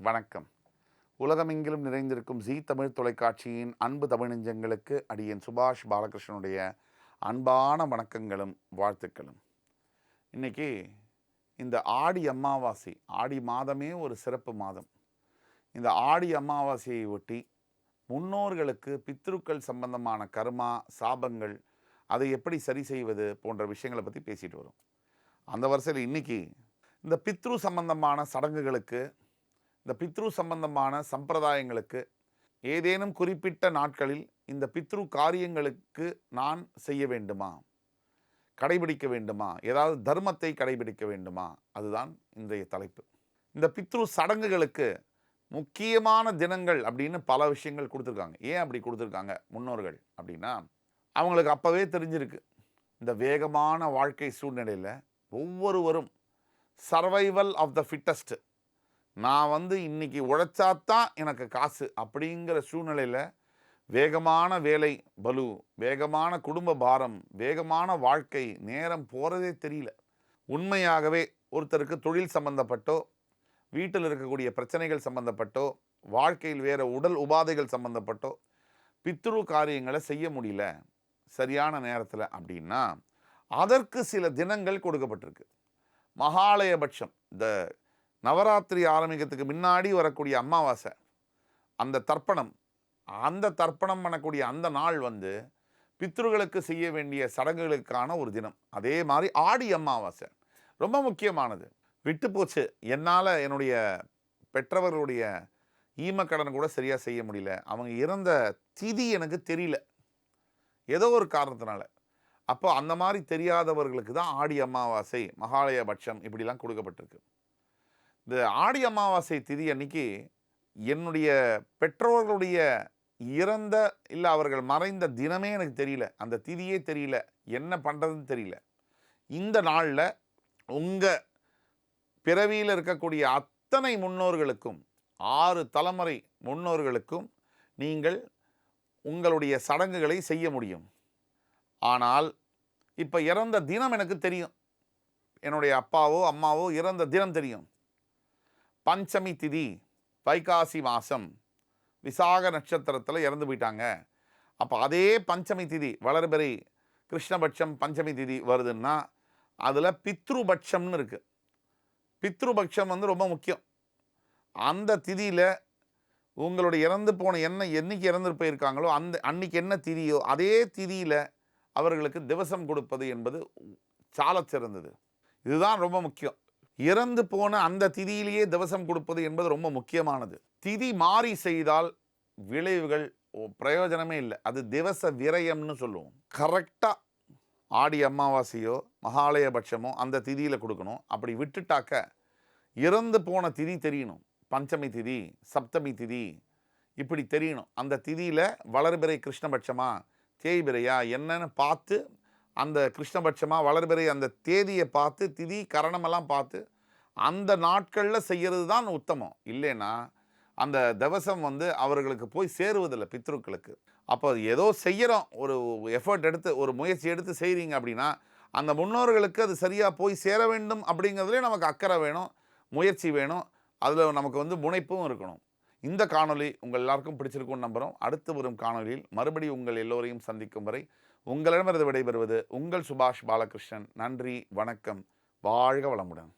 வணக்கம். உலகமெங்கிலும் நிறைந்திருக்கும் ஜீ தமிழ் தொலைக்காட்சியின் அன்பு தமிழ் நெஞ்சங்களுக்கு அடியேன் சுபாஷ் பாலகிருஷ்ணனுடைய அன்பான வணக்கங்களும் வாழ்த்துக்களும். இன்னைக்கு இந்த ஆடி அமாவாசை, ஆடி மாதமே ஒரு சிறப்பு மாதம். இந்த ஆடி அமாவாசையை ஒட்டி முன்னோர்களுக்கு பித்ருக்கள் சம்பந்தமான கர்மா, சாபங்கள், அதை எப்படி சரி செய்வது போன்ற விஷயங்களை பற்றி பேசிட்டு வரும். அந்த வரிசையில் இன்னைக்கு இந்த பித்ரு சம்பந்தமான சடங்குகளுக்கு, இந்த பித்ரு சம்பந்தமான சம்பிரதாயங்களுக்கு ஏதேனும் குறிப்பிட்ட நாட்களில் இந்த பித்ரு காரியங்களுக்கு நான் செய்ய வேண்டுமா, கடைபிடிக்க வேண்டுமா, ஏதாவது தர்மத்தை கடைபிடிக்க வேண்டுமா, அதுதான் இன்றைய தலைப்பு. இந்த பித்ரு சடங்குகளுக்கு முக்கியமான தினங்கள் அப்படின்னு பல விஷயங்கள் கொடுத்துருக்காங்க. ஏன் அப்படி கொடுத்துருக்காங்க முன்னோர்கள் அப்படின்னா, அவங்களுக்கு அப்போவே தெரிஞ்சிருக்கு இந்த வேகமான வாழ்க்கை சூழ்நிலையில் ஒவ்வொருவரும் சர்வைவல் ஆஃப் த ஃபிட்டஸ்ட், நான் இன்னைக்கு உழைச்சாதான் எனக்கு காசு அப்படிங்கிற சூழ்நிலையில் வேகமான வேலை பலு, வேகமான குடும்ப பாரம், வேகமான வாழ்க்கை, நேரம் போகிறதே தெரியல. உண்மையாகவே ஒருத்தருக்கு தொழில் சம்பந்தப்பட்டோ, வீட்டில் இருக்கக்கூடிய பிரச்சனைகள் சம்பந்தப்பட்டோ, வாழ்க்கையில் வேறு உடல் உபாதைகள் சம்பந்தப்பட்டோ பித்ரு காரியங்களை செய்ய முடியல சரியான நேரத்தில் அப்படின்னா, அதற்கு சில தினங்கள் கொடுக்கப்பட்டிருக்கு. மகாலயபட்சம், இந்த நவராத்திரி ஆரம்பிக்கிறதுக்கு முன்னாடி வரக்கூடிய அமாவாசை, அந்த தர்ப்பணம், அந்த தர்ப்பணம் பண்ணக்கூடிய அந்த நாள் பித்ருகளுக்கு செய்ய வேண்டிய சடங்குகளுக்கான ஒரு தினம். அதே மாதிரி ஆடி அமாவாசை ரொம்ப முக்கியமானது. விட்டு போச்சு, என்னால் என்னுடைய பெற்றவர்களுடைய ஈமக்கடன் கூட சரியாக செய்ய முடியல, அவங்க இறந்த திதி எனக்கு தெரியல, ஏதோ ஒரு காரணத்தினால. அப்போ அந்த மாதிரி தெரியாதவர்களுக்கு தான் ஆடி அமாவாசை, மகாலயபட்சம் இப்படிலாம் கொடுக்கப்பட்டிருக்கு. இந்த ஆடி அமாவாசை திதி அன்னைக்கு என்னுடைய பெற்றோர்களுடைய இறந்த இல்லை அவர்கள் மறைந்த தினமே எனக்கு தெரியல, அந்த திதியே தெரியல, என்ன பண்ணுறதுன்னு தெரியல. இந்த நாளில் உங்கள் பிறவியில் இருக்கக்கூடிய அத்தனை முன்னோர்களுக்கும், 6 தலைமுறை முன்னோர்களுக்கும் நீங்கள் உங்களுடைய சடங்குகளை செய்ய முடியும். ஆனால் இப்போ இறந்த தினம் எனக்கு தெரியும், என்னுடைய அப்பாவோ அம்மாவோ இறந்த தினம் தெரியும். பஞ்சமி திதி, வைகாசி மாதம், விசாக நட்சத்திரத்தில் இறந்து போயிட்டாங்க. அப்போ அதே பஞ்சமி திதி, வளர்பிறை கிருஷ்ணபட்சம் பஞ்சமி திதி வருதுன்னா அதில் பித்ருபட்சம்னு இருக்குது. பித்ருபட்சம் ரொம்ப முக்கியம். அந்த திதியில் உங்களுடைய இறந்து போன என்னைக்கு இறந்து போயிருக்காங்களோ அன்னைக்கு என்ன திதியோ அதே திதியில் அவர்களுக்கு திவசம் கொடுப்பது என்பது சால சிறந்தது. இதுதான் ரொம்ப முக்கியம். இறந்து போன அந்த திதியிலேயே திவசம் கொடுப்பது என்பது ரொம்ப முக்கியமானது. திதி மாறி செய்தால் விளைவுகள் பிரயோஜனமே இல்லை, அது திவச விரயம்னு சொல்லுவோம். கரெக்டாக ஆடி அமாவாசையோ மகாலயபட்சமோ அந்த திதியில் கொடுக்கணும். அப்படி விட்டுட்டாக்க இறந்து போன திதி தெரியணும். பஞ்சமி திதி, சப்தமி திதி இப்படி தெரியணும். அந்த திதியில் வளர்பிறை கிருஷ்ணபட்சமா தேய்பிரையா என்னன்னு பார்த்து, அந்த கிருஷ்ணபட்சமாக வளர்பிறை அந்த தேதியை பார்த்து, திதி கரணமெல்லாம் பார்த்து அந்த நாட்களில் செய்கிறது தான் உத்தமம். இல்லைன்னா அந்த திவசம் அவர்களுக்கு போய் சேருவதில்லை பித்ருக்களுக்கு. அப்போ ஏதோ செய்கிறோம், ஒரு எஃபர்ட் எடுத்து, ஒரு முயற்சி எடுத்து செய்கிறீங்க அப்படின்னா அந்த முன்னோர்களுக்கு அது சரியாக போய் சேர வேண்டும் அப்படிங்கிறதுலே நமக்கு அக்கறை வேணும், முயற்சி வேணும், அதில் நமக்கு முனைப்பும் இருக்கணும். இந்த காணொலி உங்கள் எல்லாருக்கும் பிடிச்சிருக்கும்னு நம்புகிறோம். அடுத்து வரும் காணொலியில் மறுபடியும் உங்கள் எல்லோரையும் சந்திக்கும் வரை உங்களிடமிருந்து விடைபெறுவது உங்கள் சுபாஷ் பாலகிருஷ்ணன். நன்றி, வணக்கம், வாழ்க வளமுடன்.